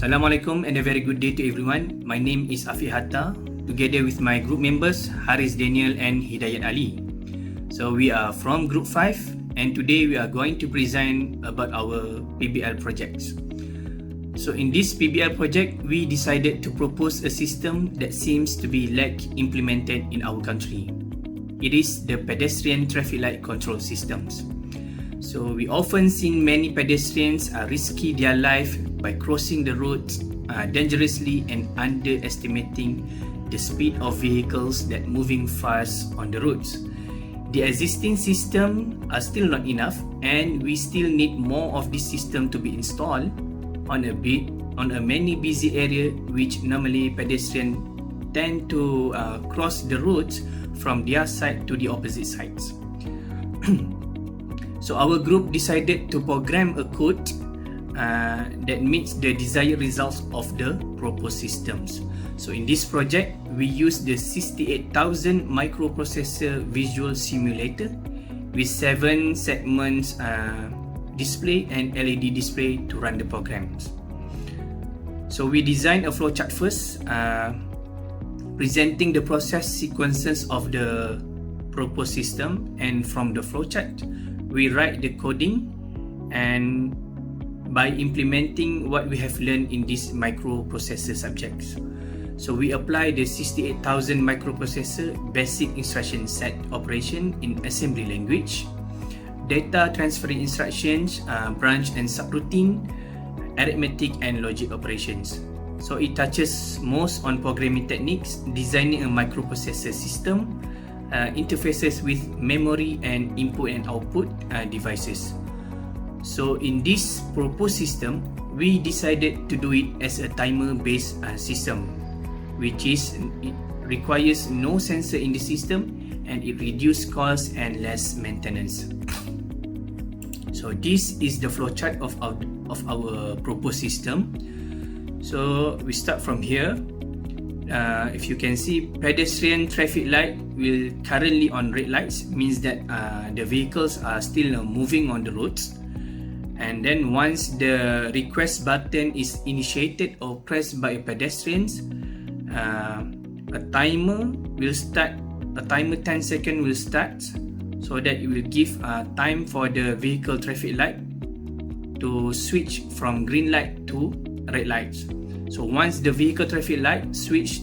Assalamualaikum and a very good day to everyone. My name is Afiq Hatta, together with my group members Haris Daniel and Hidayat Ali. So we are from Group 5 and today we are going to present about our PBL projects. So in this PBL project, we decided to propose a system that seems to be lack implemented in our country. It is the pedestrian traffic light control systems. So we often see many pedestrians risky their life by crossing the roads dangerously and underestimating the speed of vehicles that moving fast on the roads. The existing system are still not enough, and we still need more of this system to be installed on a many busy area which normally pedestrians tend to cross the roads from their side to the opposite sides. So our group decided to program a code that meets the desired results of the proposed systems. So in this project, we use the 68,000 microprocessor visual simulator with 7 segments display and LED display to run the programs. So we designed a flowchart first, presenting the process sequences of the proposed system, and from the flowchart, we write the coding and by implementing what we have learned in these microprocessor subjects. So we apply the 68,000 microprocessor basic instruction set operation in assembly language, data transfer instructions, branch and subroutine, arithmetic and logic operations. So it touches most on programming techniques, designing a microprocessor system, interfaces with memory and input and output devices. So in this proposed system, we decided to do it as a timer-based system, which is it requires no sensor in the system and it reduces cost and less maintenance. So this is the flowchart of our proposed system. So we start from here. If you can see, pedestrian traffic light will currently on red lights, means that the vehicles are still moving on the roads. And then once the request button is initiated or pressed by pedestrians, a timer will start. A timer 10 seconds will start, so that it will give time for the vehicle traffic light to switch from green light to red lights. So once the vehicle traffic light switch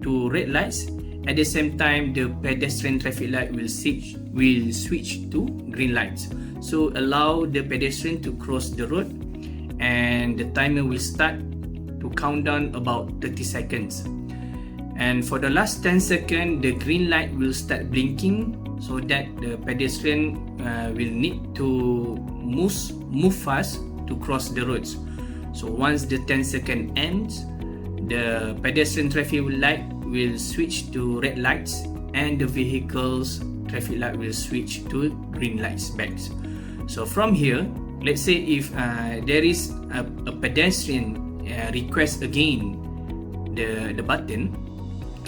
to red lights, at the same time the pedestrian traffic light will switch to green lights. So allow the pedestrian to cross the road, and the timer will start to count down about 30 seconds. And for the last 10 seconds, the green light will start blinking, so that the pedestrian will need to move fast to cross the roads. So once the 10 seconds ends, the pedestrian traffic light will switch to red lights and the vehicle's traffic light will switch to green lights back. So from here, let's say if there is a pedestrian request again the button,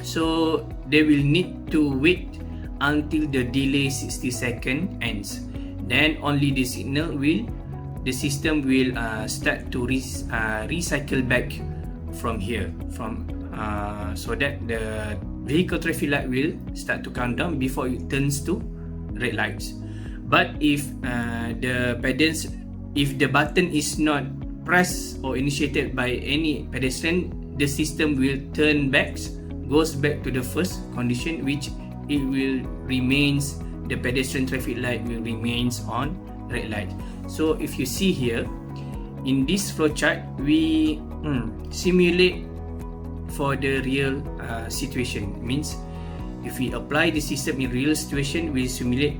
so they will need to wait until the delay 60 seconds ends. Then only the system will start to recycle back from here, so that the vehicle traffic light will start to count down before it turns to red lights. But if the button is not pressed or initiated by any pedestrian, the system will goes back to the first condition, which it will remains, the pedestrian traffic light will remains on red light. So if you see here in this flowchart, we simulate for the real situation. Means if we apply the system in real situation, we simulate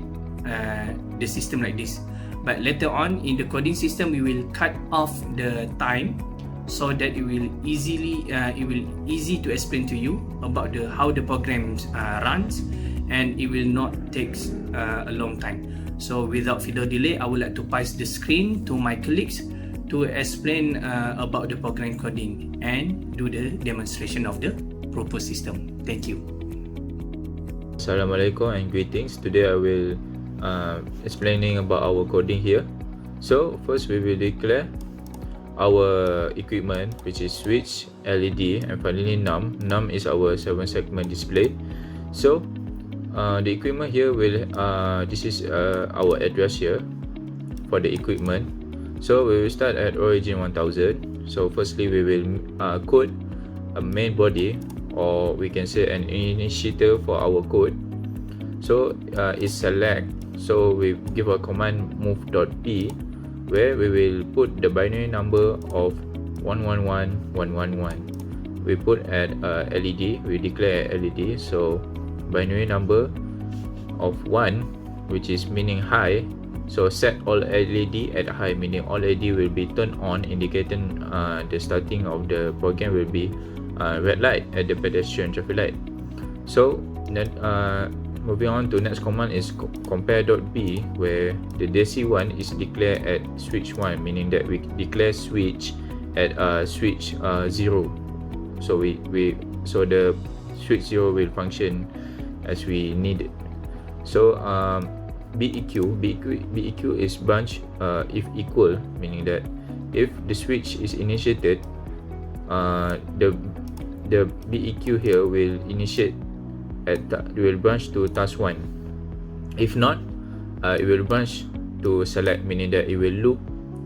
the system like this. But later on in the coding system, we will cut off the time so that it will easy to explain to you about how the program runs, and it will not take a long time. So without further delay, I would like to pass the screen to my colleagues to explain about the program coding and do the demonstration of the proposed system. Thank you. Assalamualaikum and greetings. Today I will explaining about our coding here. So first we will declare our equipment, which is switch, LED, and finally num. Num is our 7-segment display. So the equipment here will this is our address here for the equipment. So we will start at origin 1000. So firstly we will code a main body, or we can say an initiator for our code. So is select. So we give a command move.p, where we will put the binary number of 111111. We put at LED, we declare LED. So binary number of 1, which is meaning high. So set all LED at high, meaning all LED will be turned on, indicating the starting of the program will be red light at the pedestrian traffic light. So moving on to next command is compare.b, where the DC1 is declared at switch 1, meaning that we declare switch at switch 0. So so the switch 0 will function as we need it. So BEQ is branch if equal, meaning that if the switch is initiated, the BEQ here will initiate will branch to task 1. If not, it will branch to select, meaning that it will loop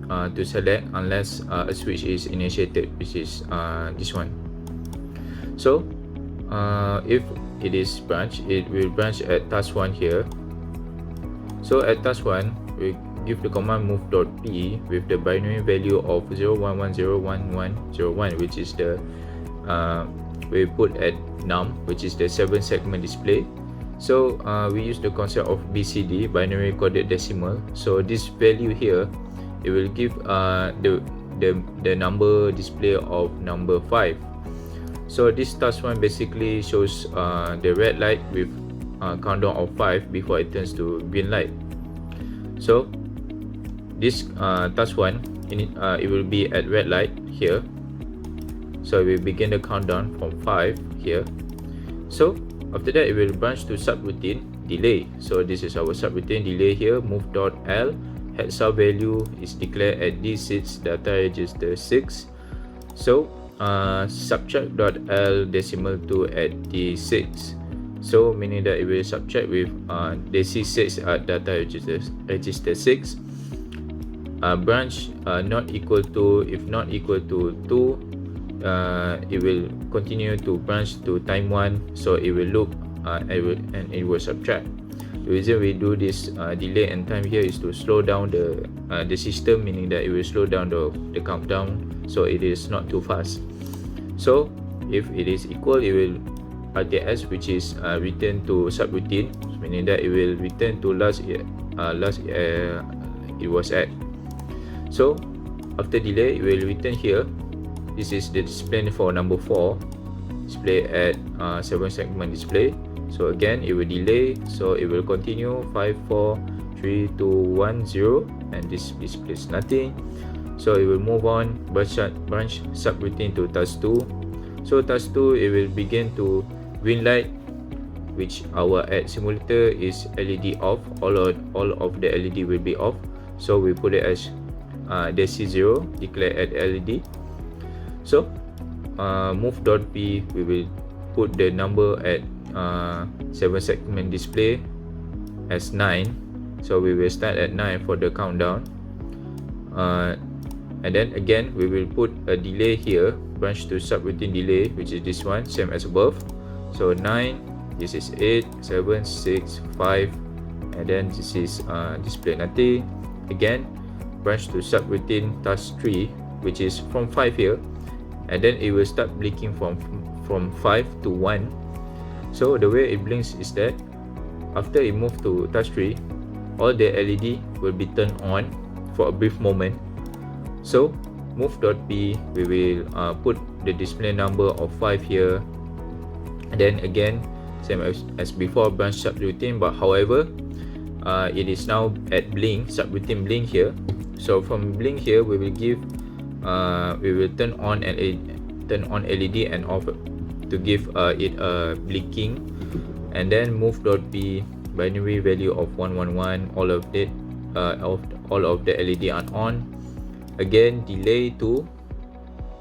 to select unless a switch is initiated, which is this one. So if it is branch, it will branch at task 1 here. So at task 1, we give the command move.p with the binary value of 01101101, which is the we put at num, which is the 7-segment display. So we use the concept of BCD, binary coded decimal. So this value here, it will give the number display of number 5. So this task 1 basically shows the red light with countdown of 5 before it turns to green light. So this task 1, it will be at red light here. So we begin the countdown from 5 here. So after that, it will branch to subroutine delay. So this is our subroutine delay here. Move.l heads up value is declared at D6 data register 6. So subtract.l decimal 2 at D6. So meaning that it will subtract with DC6 at data register 6. Branch not equal to, if not equal to 2, it will continue to branch to time 1. So it will loop and it will subtract. The reason we do this delay and time here is to slow down the system, meaning that it will slow down the countdown, so it is not too fast. So if it is equal, it will RTS, which is return to subroutine, meaning that it will return to last it was at. So after delay, it will return here. This is the display for number 4, display at 7-segment display. So again, it will delay, so it will continue 5, 4, 3, 2, 1, 0, and this displays nothing. So it will move on, branch subroutine to task 2. So task 2, it will begin to green light, which our at simulator is LED off. All of the LED will be off. So we put it as DC0 declared at LED. So move.p, we will put the number at 7-segment display as 9. So we will start at 9 for the countdown. And then again, we will put a delay here, branch to subroutine delay, which is this one, same as above. So 9, this is 8, 7, 6, 5, and then this is display nothing. Again, branch to subroutine task 3, which is from 5 here, and then it will start blinking from 5 to 1. So the way it blinks is that after it moves to task 3, all the LED will be turned on for a brief moment. So move.p, we will put the display number of 5 here, and then again same as before, branch subroutine, but however it is now at blink, subroutine blink here. So from blink here, we will give we will turn on LED and off to give it a blinking, and then move.p, binary value of 111, all of the LED are on. again delay to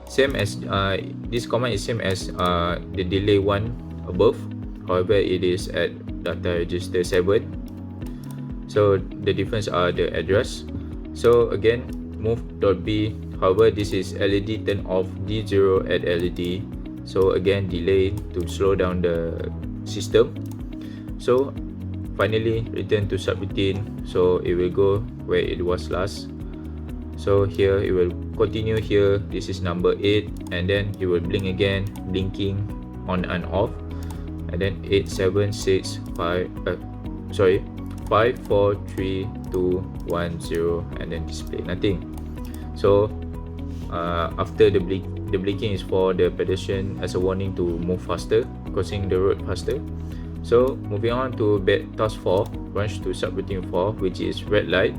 same as this command is same as the delay one above. However, it is at data register 7. So the difference are the address. So again, move.b. However, this is LED turn off D0 at LED. So again, delay to slow down the system. So finally, return to subroutine. So it will go where it was last. So here it will continue here. This is number 8, and then it will blink again, blinking on and off, and then 8, 7, 6, 5, 5, 4, 3, 2, 1, 0, and then display nothing. So after the blinking is for the pedestrian as a warning to move faster, crossing the road faster. So moving on to task 4, branch to subroutine 4, which is red light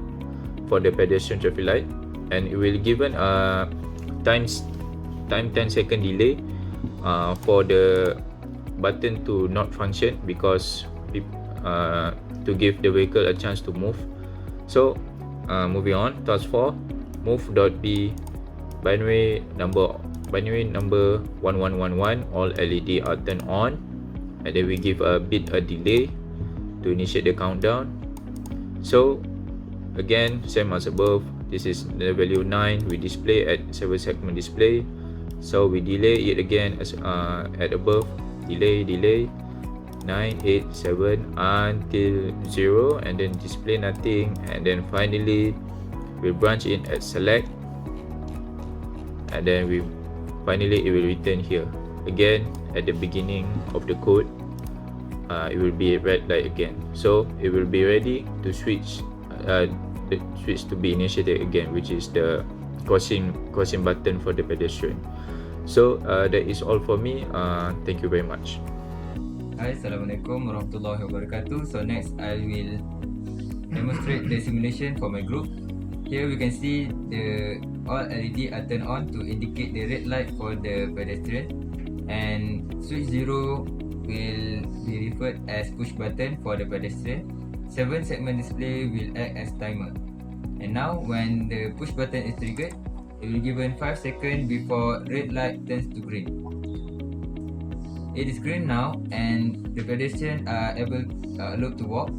for the pedestrian traffic light, and it will given a time 10-second delay for the button to not function, because to give the vehicle a chance to move. So moving on, task 4, move.b, binary number 1111, all LED are turned on, and then we give a delay to initiate the countdown. So again, same as above, this is the value 9, we display at 7 segment display. So we delay it again as at above, delay 9, 8, 7 until 0, and then display nothing, and then finally we branch in at select, and then finally it will return here again at the beginning of the code. It will be a red light again, so it will be ready to switch the switch to be initiated again, which is the crossing button for the pedestrian. So that is all for me. Thank you very much. Hi, Assalamualaikum warahmatullahi wabarakatuh. So next I will demonstrate the simulation for my group. Here we can see the all LED are turned on to indicate the red light for the pedestrian, and switch 0 will be referred as push button for the pedestrian. 7 segment display will act as timer. And now when the push button is triggered, it will given 5 seconds before red light turns to green. It is green now, and the pedestrian are allowed to walk.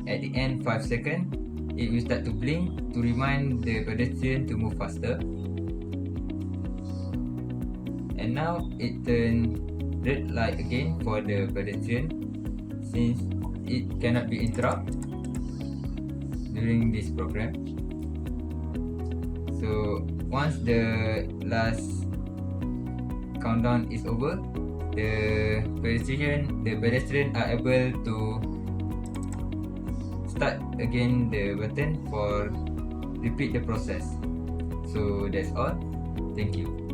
At the end 5 seconds, it will start to blink to remind the pedestrian to move faster. And now it turns red light again for the pedestrian, since it cannot be interrupted during this program. So once the last countdown is over, the pedestrian are able to start again the button for repeat the process. So that's all. Thank you.